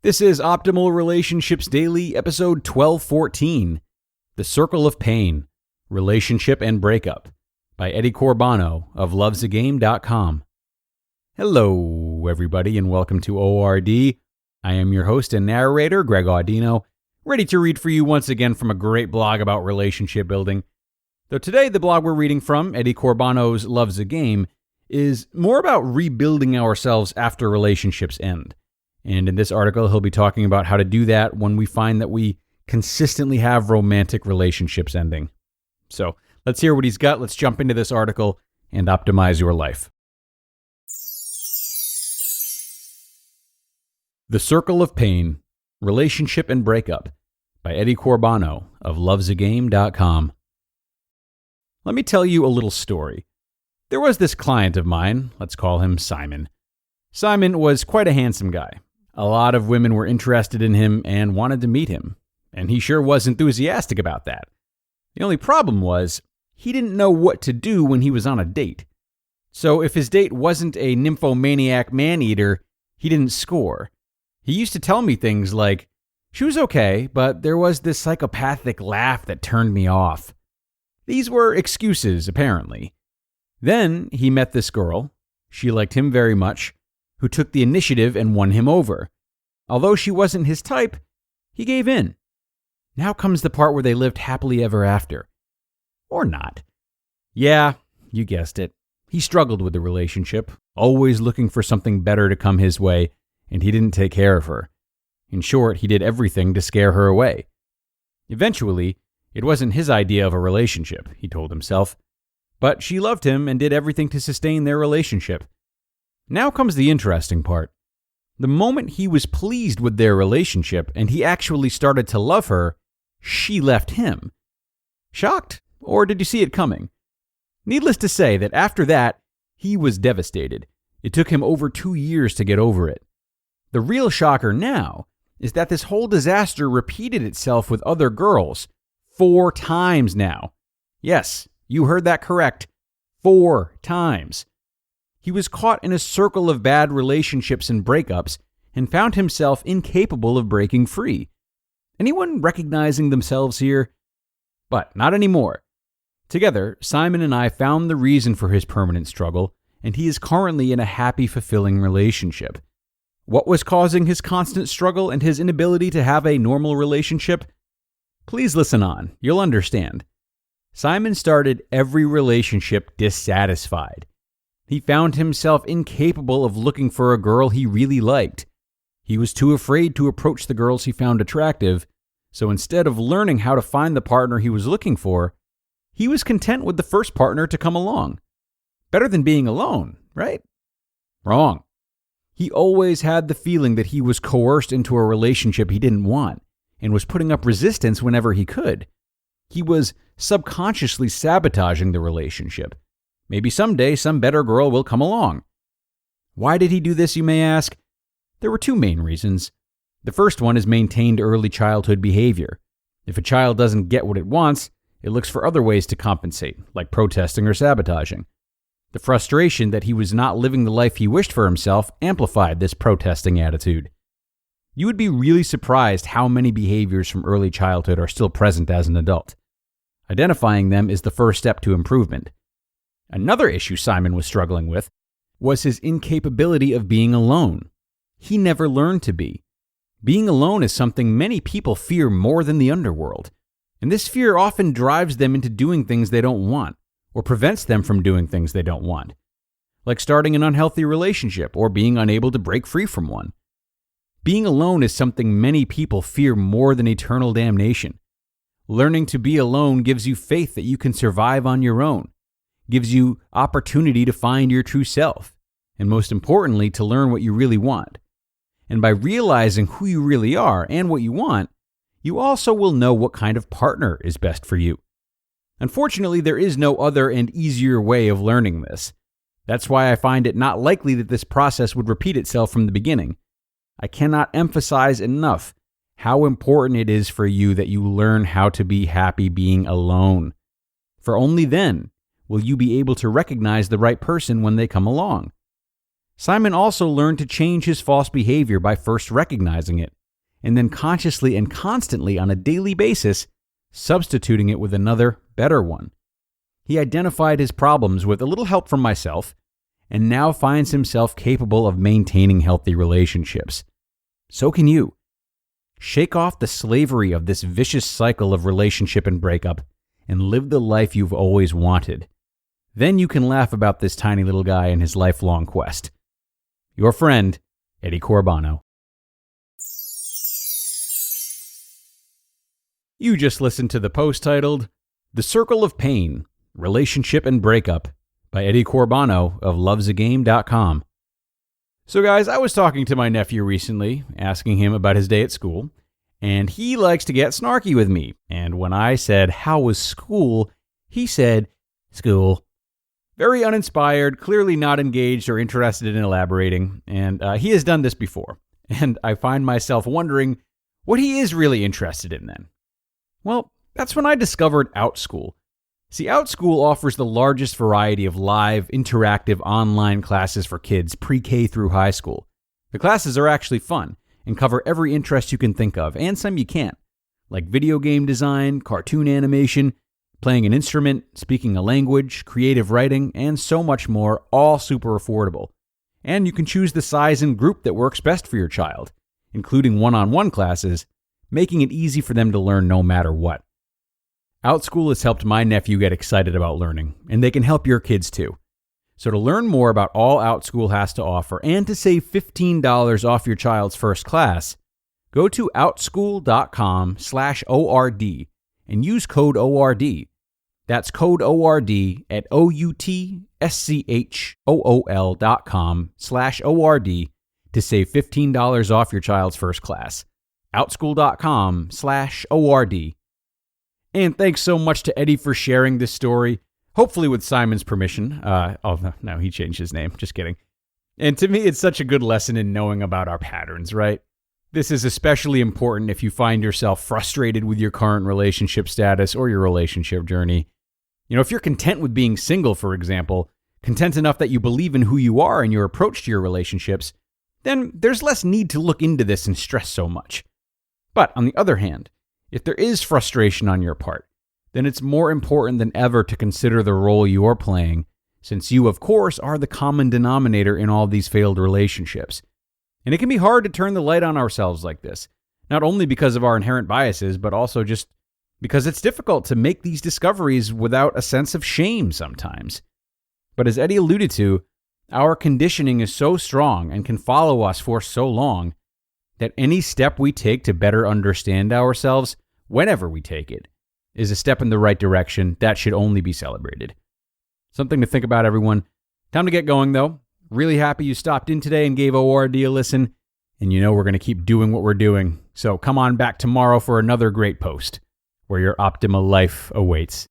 This is Optimal Relationships Daily, episode 1214, The Circle of Pain, Relationship and Breakup, by Corbano of lovesagame.com. Hello, everybody, and welcome to ORD. I am your host and narrator, Greg Audino, ready to read for you once again from a great blog about relationship building. Though today, the blog we're reading from, Eddie Corbano's Loves a Game, is more about rebuilding ourselves after relationships end. And in this article, he'll be talking about how to do that when we find that we consistently have romantic relationships ending. So let's hear what he's got. Let's jump into this article and optimize your life. The Circle of Pain, Relationship and Breakup, by Eddie Corbano of lovesagame.com. Let me tell you a little story. There was this client of mine, let's call him Simon. Simon was quite a handsome guy. A lot of women were interested in him and wanted to meet him, and he sure was enthusiastic about that. The only problem was, he didn't know what to do when he was on a date. So if his date wasn't a nymphomaniac man-eater, he didn't score. He used to tell me things like, "She was okay, but there was this psychopathic laugh that turned me off." These were excuses, apparently. Then he met this girl. She liked him very much, who took the initiative and won him over. Although she wasn't his type, he gave in. Now comes the part where they lived happily ever after. Or not. Yeah, you guessed it. He struggled with the relationship, always looking for something better to come his way, and he didn't take care of her. In short, he did everything to scare her away. Eventually, it wasn't his idea of a relationship, he told himself. But she loved him and did everything to sustain their relationship. Now comes the interesting part. The moment he was pleased with their relationship and he actually started to love her, she left him. Shocked? Or did you see it coming? Needless to say that after that, he was devastated. It took him over 2 years to get over it. The real shocker now is that this whole disaster repeated itself with other girls 4 times now. Yes, you heard that correct. 4 times. He was caught in a circle of bad relationships and breakups and found himself incapable of breaking free. Anyone recognizing themselves here? But not anymore. Together, Simon and I found the reason for his permanent struggle, and he is currently in a happy, fulfilling relationship. What was causing his constant struggle and his inability to have a normal relationship? Please listen on. You'll understand. Simon started every relationship dissatisfied. He found himself incapable of looking for a girl he really liked. He was too afraid to approach the girls he found attractive, so instead of learning how to find the partner he was looking for, he was content with the first partner to come along. Better than being alone, right? Wrong. He always had the feeling that he was coerced into a relationship he didn't want, and was putting up resistance whenever he could. He was subconsciously sabotaging the relationship. Maybe someday some better girl will come along. Why did he do this, you may ask? There were 2 main reasons. The first one is maintained early childhood behavior. If a child doesn't get what it wants, it looks for other ways to compensate, like protesting or sabotaging. The frustration that he was not living the life he wished for himself amplified this protesting attitude. You would be really surprised how many behaviors from early childhood are still present as an adult. Identifying them is the first step to improvement. Another issue Simon was struggling with was his incapability of being alone. He never learned to be. Being alone is something many people fear more than the underworld, and this fear often drives them into doing things they don't want, or prevents them from doing things they don't want, like starting an unhealthy relationship or being unable to break free from one. Being alone is something many people fear more than eternal damnation. Learning to be alone gives you faith that you can survive on your own, gives you opportunity to find your true self, and most importantly, to learn what you really want. And by realizing who you really are and what you want, you also will know what kind of partner is best for you. Unfortunately, there is no other and easier way of learning this. That's why I find it not likely that this process would repeat itself from the beginning. I cannot emphasize enough how important it is for you that you learn how to be happy being alone. For only then will you be able to recognize the right person when they come along. Simon also learned to change his false behavior by first recognizing it, and then consciously and constantly on a daily basis, substituting it with another, better one. He identified his problems with a little help from myself, and now finds himself capable of maintaining healthy relationships. So can you. Shake off the slavery of this vicious cycle of relationship and breakup, and live the life you've always wanted. Then you can laugh about this tiny little guy and his lifelong quest. Your friend, Eddie Corbano. You just listened to the post titled, The Circle of Pain, Relationship and Breakup by Eddie Corbano of lovesagame.com. So guys, I was talking to my nephew recently, asking him about his day at school, and he likes to get snarky with me. And when I said, "How was school?" he said, "School." Very uninspired, clearly not engaged or interested in elaborating, and he has done this before. And I find myself wondering what he is really interested in then. Well, that's when I discovered OutSchool. See, OutSchool offers the largest variety of live, interactive online classes for kids pre-K through high school. The classes are actually fun and cover every interest you can think of, and some you can't, like video game design, cartoon animation, playing an instrument, speaking a language, creative writing, and so much more, all super affordable. And you can choose the size and group that works best for your child, including one-on-one classes, making it easy for them to learn no matter what. OutSchool has helped my nephew get excited about learning, and they can help your kids too. So to learn more about all OutSchool has to offer and to save $15 off your child's first class, go to outschool.com/ORD and use code ORD. That's code ORD at outschol.com/ORD to save $15 off your child's first class. outschool.com/ORD. And thanks so much to Eddie for sharing this story, hopefully with Simon's permission. No, he changed his name. Just kidding. And to me, it's such a good lesson in knowing about our patterns, right? This is especially important if you find yourself frustrated with your current relationship status or your relationship journey. You know, if you're content with being single, for example, content enough that you believe in who you are and your approach to your relationships, then there's less need to look into this and stress so much. But on the other hand, if there is frustration on your part, then it's more important than ever to consider the role you're playing, since you, of course, are the common denominator in all these failed relationships. And it can be hard to turn the light on ourselves like this, not only because of our inherent biases, but also just because it's difficult to make these discoveries without a sense of shame sometimes. But as Eddie alluded to, our conditioning is so strong and can follow us for so long that any step we take to better understand ourselves, whenever we take it, is a step in the right direction that should only be celebrated. Something to think about, everyone. Time to get going, though. Really happy you stopped in today and gave ORD a listen. And you know we're going to keep doing what we're doing. So come on back tomorrow for another great post, where your optimal life awaits.